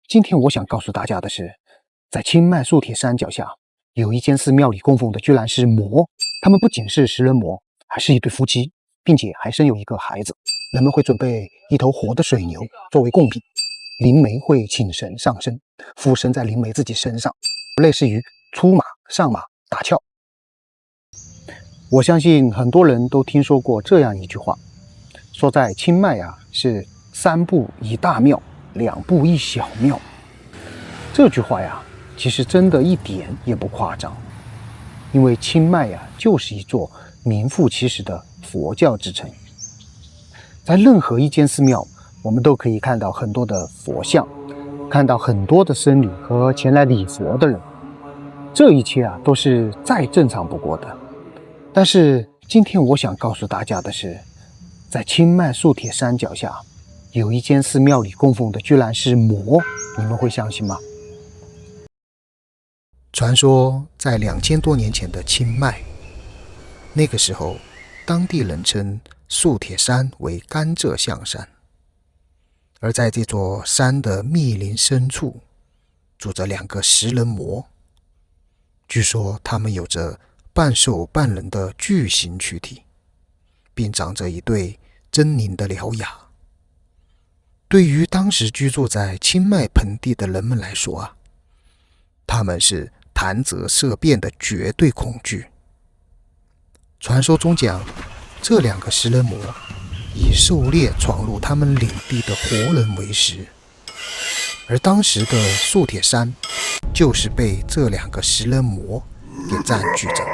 今天我想告诉大家的是，在清迈素铁山脚下，有一间寺庙里供奉的居然是魔。他们不仅是食人魔，还是一对夫妻，并且还生有一个孩子。人们会准备一头活的水牛作为贡品，灵媒会请神上身，附身在灵媒自己身上，类似于出马、上马、打窍。我相信很多人都听说过这样一句话，说在清迈是3步一大庙，2步一小庙。这句话其实真的一点也不夸张，因为清迈就是一座名副其实的佛教之城。在任何一间寺庙，我们都可以看到很多的佛像，看到很多的僧侣和前来礼佛的人，这一切都是再正常不过的。但是今天我想告诉大家的是，在清迈素铁山脚下，有一间寺庙里供奉的居然是魔，你们会相信吗？传说在2000多年前的清迈，那个时候当地人称素铁山为甘蔗象山，而在这座山的密林深处住着2个食人魔。据说他们有着半兽半人的巨型躯体，并长着一对狰狞的獠牙。对于当时居住在清迈盆地的人们来说他们是谈则色变的绝对恐惧。传说中讲，这2个食人魔以狩猎闯入他们领地的活人为食，而当时的素铁山就是被这2个食人魔给占据着。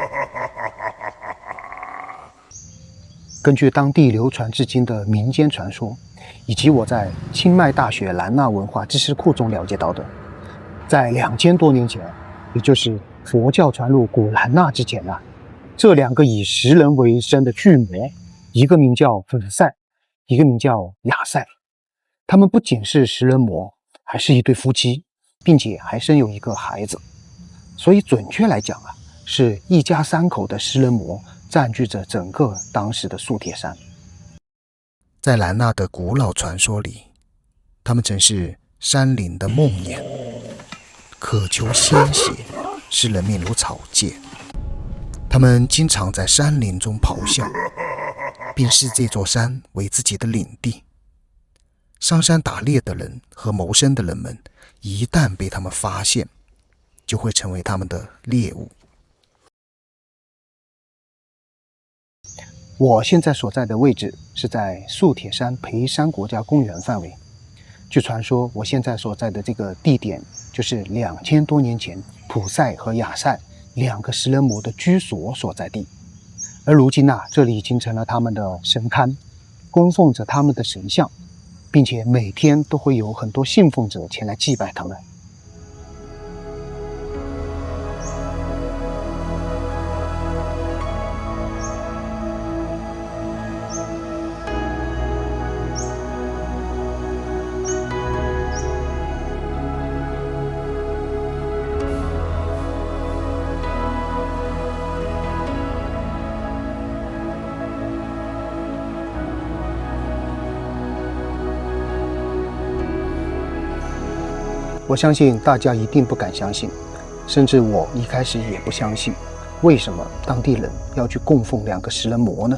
根据当地流传至今的民间传说，以及我在清迈大学兰纳文化知识库中了解到的，在2000多年前，也就是佛教传入古兰纳之前这2个以食人为生的巨魔，一个名叫粉赛，一个名叫亚赛。他们不仅是食人魔，还是一对夫妻，并且还生有一个孩子。所以准确来讲是一家3口的食人魔占据着整个当时的素铁山。在兰纳的古老传说里，他们曾是山林的梦魇，渴求鲜血，视人命如草芥。他们经常在山林中咆哮，并视这座山为自己的领地。上山打猎的人和谋生的人们，一旦被他们发现，就会成为他们的猎物。我现在所在的位置是在素铁山培山国家公园范围。据传说，我现在所在的这个地点就是2000多年前普赛和亚赛2个食人魔的居所所在地。而如今这里已经成了他们的神龛，供奉着他们的神像，并且每天都会有很多信奉者前来祭拜他们。我相信大家一定不敢相信，甚至我一开始也不相信，为什么当地人要去供奉2个食人魔呢？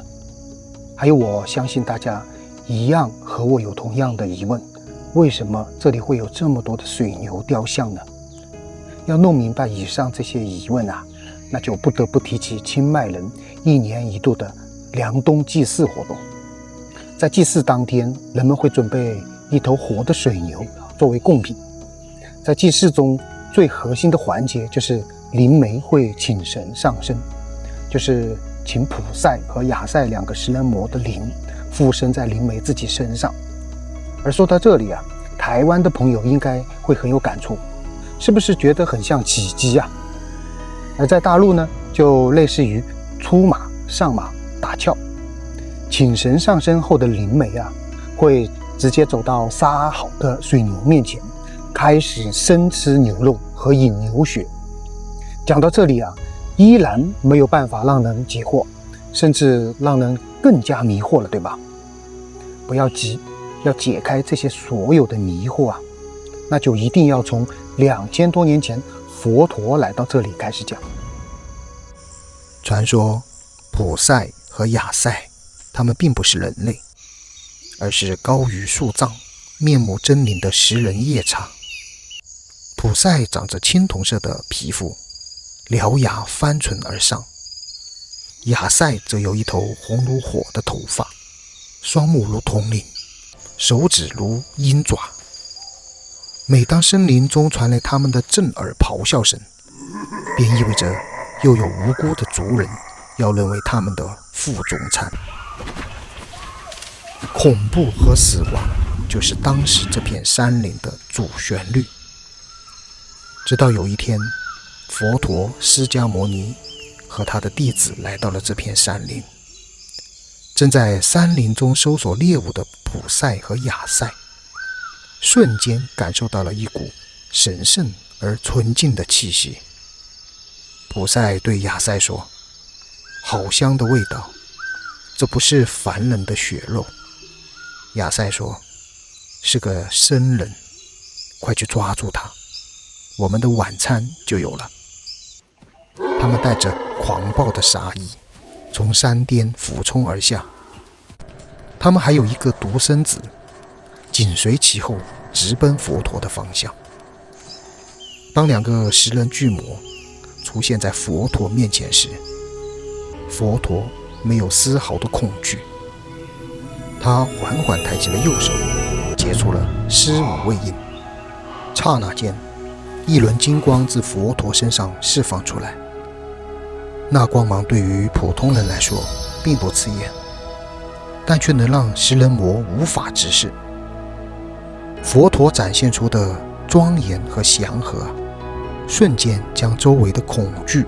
还有，我相信大家一样和我有同样的疑问，为什么这里会有这么多的水牛雕像呢？要弄明白以上这些疑问那就不得不提起清迈人1年1度的凉冬祭祀活动。在祭祀当天，人们会准备一头活的水牛作为贡品。在祭祀中最核心的环节就是灵媒会请神上身，就是请普赛和亚赛2个食人魔的灵附身在灵媒自己身上。而说到这里台湾的朋友应该会很有感触，是不是觉得很像起乩而在大陆呢，就类似于出马、上马、打窍。请神上身后的灵媒会直接走到杀好的水牛面前，开始生吃牛肉和饮牛血。讲到这里依然没有办法让人解惑，甚至让人更加迷惑了，对吧？不要急，要解开这些所有的迷惑那就一定要从2000多年前佛陀来到这里开始讲。传说普赛和亚塞，他们并不是人类，而是高于树葬、面目狰狞的食人夜叉。普赛长着青铜色的皮肤，獠牙翻唇而上；亚塞则有一头红如火的头发，双目如铜铃，手指如鹰爪。每当森林中传来他们的震耳咆哮声，便意味着又有无辜的族人要沦为他们的腹中餐。恐怖和死亡就是当时这片山林的主旋律。直到有一天，佛陀释迦牟尼和他的弟子来到了这片山林。正在山林中搜索猎物的普赛和亚塞，瞬间感受到了一股神圣而纯净的气息。普赛对亚塞说：“好香的味道，这不是凡人的血肉。”亚塞说：“是个僧人，快去抓住他，我们的晚餐就有了。”他们带着狂暴的杀意从山巅俯冲而下，他们还有一个独生子紧随其后，直奔佛陀的方向。当两个食人巨魔出现在佛陀面前时，佛陀没有丝毫的恐惧，他缓缓抬起了右手，结出了施无畏印。刹那间，一轮金光自佛陀身上释放出来，那光芒对于普通人来说并不刺眼，但却能让食人魔无法直视。佛陀展现出的庄严和祥和，瞬间将周围的恐惧、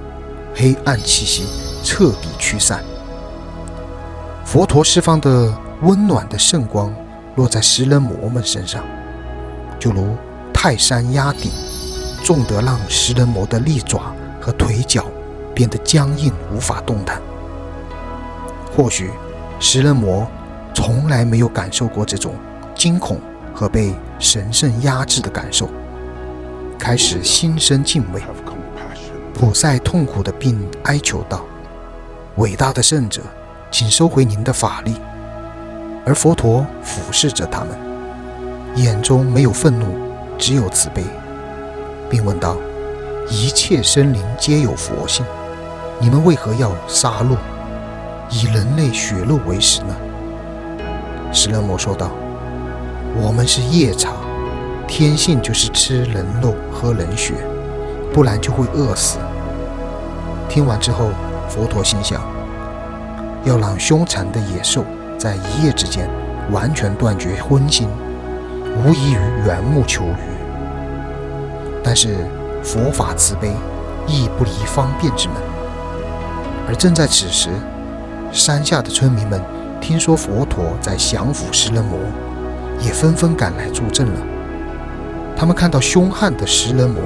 黑暗气息彻底驱散。佛陀释放的温暖的圣光落在食人魔们身上，就如泰山压顶，重得让食人魔的利爪和腿脚变得僵硬无法动弹。或许食人魔从来没有感受过这种惊恐和被神圣压制的感受，开始心生敬畏。普赛痛苦地并哀求道：“伟大的圣者，请收回您的法力。”而佛陀俯视着他们，眼中没有愤怒，只有慈悲，并问道：“一切生灵皆有佛性，你们为何要杀戮，以人类血肉为食呢？”食人魔说道：“我们是夜叉，天性就是吃人肉喝人血，不然就会饿死。”听完之后，佛陀心想，要让凶残的野兽在一夜之间完全断绝荤腥，无异于缘木求鱼。但是佛法慈悲，亦不离方便之门。而正在此时，山下的村民们听说佛陀在降服食人魔，也纷纷赶来助阵了。他们看到凶悍的食人魔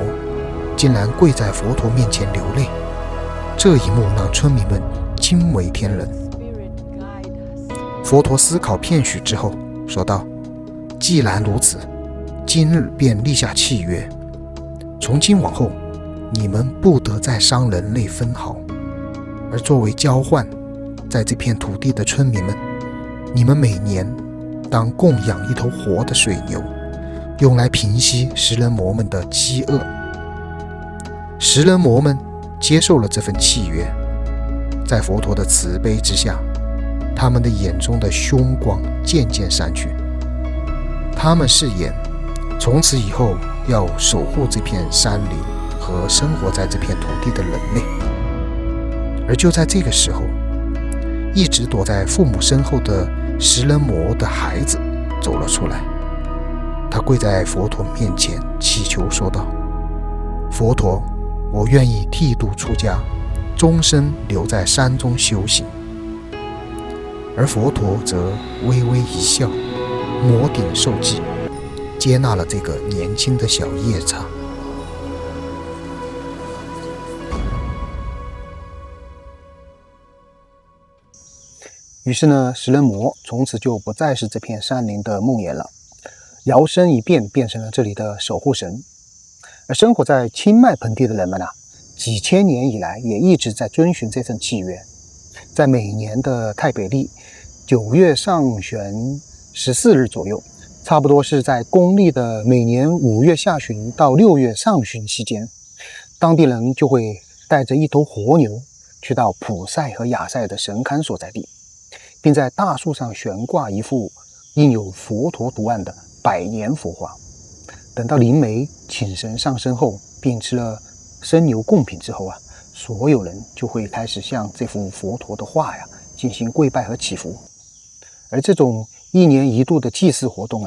竟然跪在佛陀面前流泪，这一幕让村民们惊为天人。佛陀思考片许之后说道：“既然如此，今日便立下契约，从今往后，你们不得再伤人类分毫。而作为交换，在这片土地的村民们，你们每年当供养一头活的水牛，用来平息食人魔们的饥饿。”食人魔们接受了这份契约，在佛陀的慈悲之下，他们的眼中的凶光渐渐散去。他们誓言，从此以后要守护这片山林和生活在这片土地的人类。而就在这个时候，一直躲在父母身后的食人魔的孩子走了出来。他跪在佛陀面前祈求说道：“佛陀，我愿意剃度出家，终身留在山中修行。”而佛陀则微微一笑，摩顶受记，接纳了这个年轻的小夜叉。于是呢，食人魔从此就不再是这片山林的梦魇了。摇身一变变成了这里的守护神。而生活在清迈盆地的人们几千年以来也一直在遵循这份契约，在每年的太北历9月上旬14日左右，差不多是在公历的每年5月下旬到6月上旬期间，当地人就会带着一头活牛去到普赛和亚赛的神龛所在地，并在大树上悬挂一幅印有佛陀图案的百年佛画。等到灵媒请神上身后，并吃了生牛贡品之后所有人就会开始向这幅佛陀的画进行跪拜和祈福。而这种1年1度的祭祀活动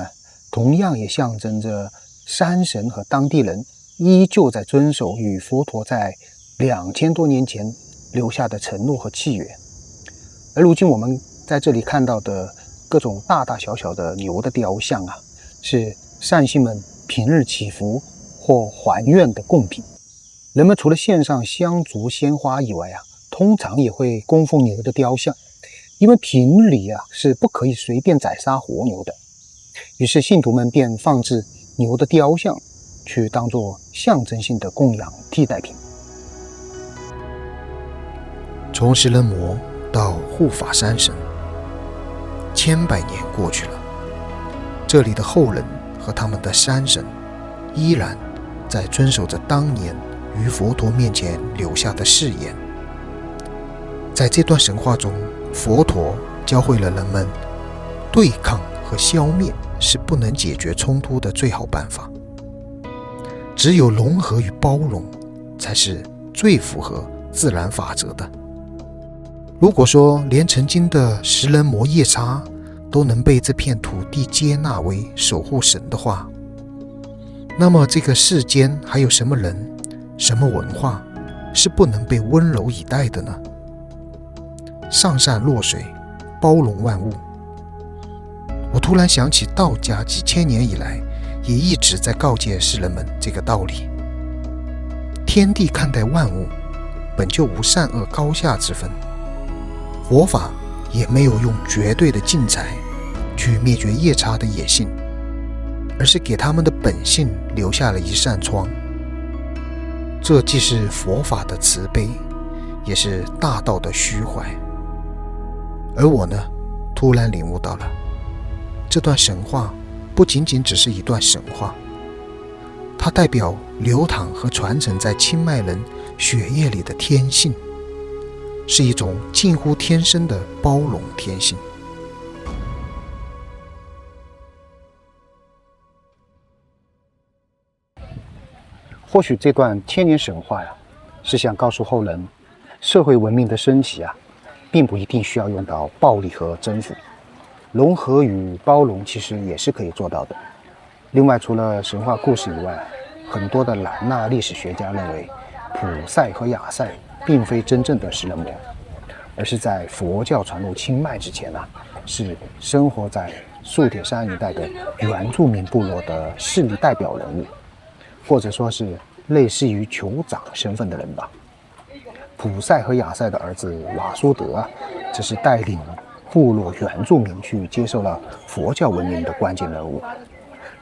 同样也象征着山神和当地人依旧在遵守与佛陀在2000多年前留下的承诺和契约。而如今我们在这里看到的各种大大小小的牛的雕像是善信们平日祈福或还愿的贡品。人们除了献上香烛鲜花以外通常也会供奉牛的雕像，因为平里是不可以随便宰杀活牛的。于是信徒们便放置牛的雕像，去当作象征性的供养替代品。从食人魔到护法山神，千百年过去了，这里的后人和他们的山神依然在遵守着当年于佛陀面前留下的誓言。在这段神话中，佛陀教会了人们，对抗和消灭是不能解决冲突的最好办法，只有融合与包容才是最符合自然法则的。如果说连曾经的食人魔夜叉都能被这片土地接纳为守护神的话，那么这个世间还有什么人、什么文化是不能被温柔以待的呢？上善若水，包容万物。我突然想起道家几千年以来也一直在告诫世人们这个道理。天地看待万物本就无善恶高下之分，佛法也没有用绝对的禁裁去灭绝夜叉的野性，而是给他们的本性留下了一扇窗。这既是佛法的慈悲，也是大道的虚怀。而我呢，突然领悟到了，这段神话不仅仅只是一段神话，它代表流淌和传承在清迈人血液里的天性，是一种近乎天生的包容天性。或许这段千年神话是想告诉后人，社会文明的升级并不一定需要用到暴力和征服，融合与包容其实也是可以做到的。另外，除了神话故事以外，很多的兰纳历史学家认为，普赛和亚赛并非真正的食人魔，而是在佛教传入清迈之前是生活在素铁山一带的原住民部落的势力代表人物，或者说是类似于酋长身份的人吧。普赛和亚赛的儿子瓦苏德则是带领部落原住民去接受了佛教文明的关键人物，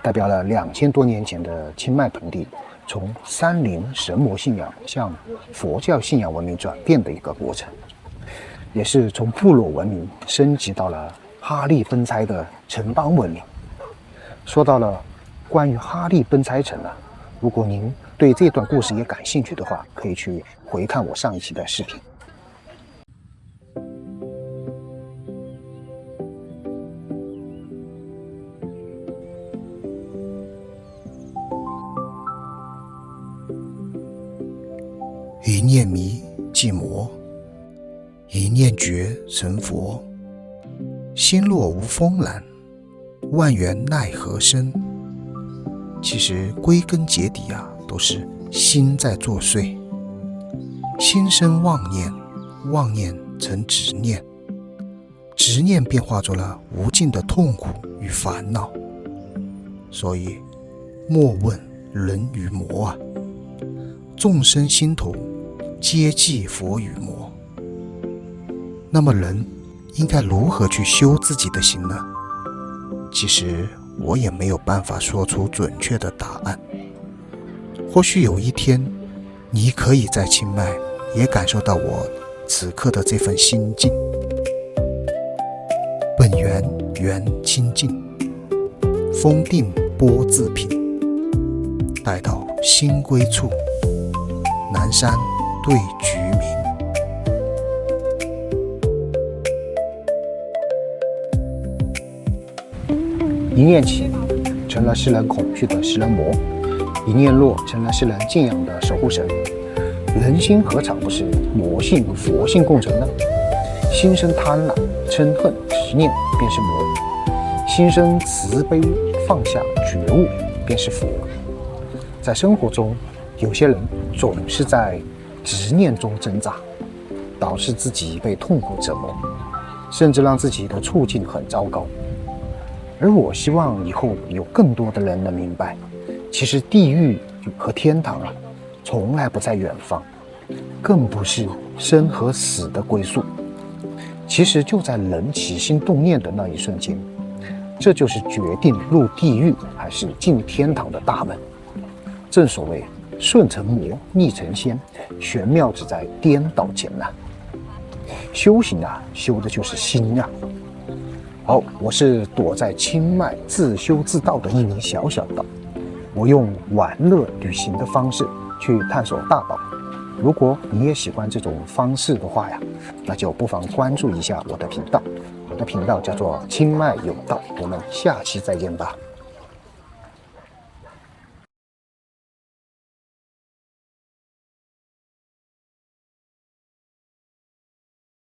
代表了2000多年前的清迈盆地从山林神魔信仰向佛教信仰文明转变的一个过程，也是从部落文明升级到了哈利奔差的城邦文明。说到了关于哈利奔差城如果您对这段故事也感兴趣的话，可以去回看我上一期的视频。一念迷即魔，一念觉成佛。心若无风澜，万缘奈何生。其实归根结底都是心在作祟。心生妄念，妄念成执念，执念便化作了无尽的痛苦与烦恼。所以莫问人与魔众生心头皆记佛与魔。那么人应该如何去修自己的心呢？其实我也没有办法说出准确的答案。或许有一天，你可以在清迈也感受到我此刻的这份心境。本源缘清净，风定波自平。待到心归处，南山对菊鸣。一念起，成了世人恐惧的食人魔；一念落，成了世人敬仰的守护神。人心何尝不是魔性佛性共存呢？心生贪婪、嗔恨、执念，便是魔；心生慈悲、放下、觉悟，便是佛。在生活中，有些人总是在执念中挣扎，导致自己被痛苦折磨，甚至让自己的处境很糟糕。而我希望以后有更多的人能明白，其实地狱和天堂从来不在远方，更不是生和死的归宿。其实就在人起心动念的那一瞬间，这就是决定入地狱还是进天堂的大门。正所谓顺成魔，逆成仙，玄妙只在颠倒间修行修的就是心好，我是躲在清迈自修自道的一名小岛，我用玩乐旅行的方式去探索大岛。如果你也喜欢这种方式的话那就不妨关注一下我的频道。我的频道叫做清迈有道，我们下期再见吧。